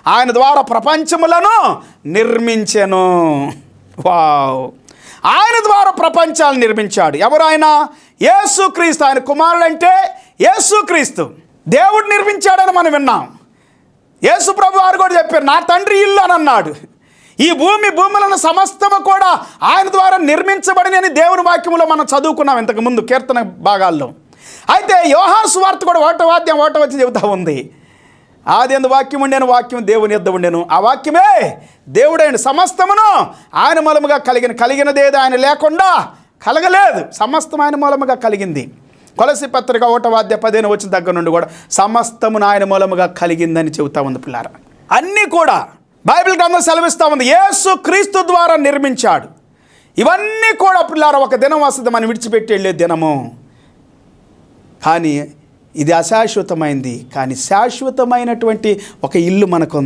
ఆయన ద్వారా ప్రపంచములను నిర్మించెను. వావ్! ఆయన ద్వారా ప్రపంచాలను నిర్మించాడు. ఎవరు ఆయన? యేసుక్రీస్తు. ఆయన కుమారుడు అంటే యేసుక్రీస్తు. దేవుడు నిర్మించాడని మనం విన్నాం. యేసు ప్రభు వారు కూడా చెప్పారు, నా తండ్రి ఇల్లు అని అన్నాడు. ఈ భూములను సమస్తము కూడా ఆయన ద్వారా నిర్మించబడిన అని దేవుని వాక్యంలో మనం చదువుకున్నాం ఇంతకుముందు కీర్తన భాగాల్లో. అయితే యోహాను సువార్త కూడా ఒకటో వచ్చి చెబుతూ ఉంది, ఆదియందు వాక్యం ఉండెను, వాక్యం దేవుని యొద్ద ఉండెను, ఆ వాక్యమే దేవుడైన, సమస్తమును ఆయన మూలముగా కలిగినదేది ఆయన లేకుండా కలగలేదు, సమస్తం ఆయన మూలముగా కలిగింది. కొలసి పత్రిక 1:15 వచ్చిన దగ్గర నుండి కూడా సమస్తమును ఆయన మూలముగా కలిగిందని చెబుతా ఉంది పిల్లారా. అన్నీ కూడా బైబిల్ గ్రంథం సెలవిస్తూ ఉంది యేసు క్రీస్తు ద్వారా నిర్మించాడు. ఇవన్నీ కూడా పిల్లారా ఒక దినం వస్తుంది మనం విడిచిపెట్టి వెళ్ళే దినము. కానీ ఇది అశాశ్వతమైంది, కానీ శాశ్వతమైనటువంటి ఒక ఇల్లు మనకు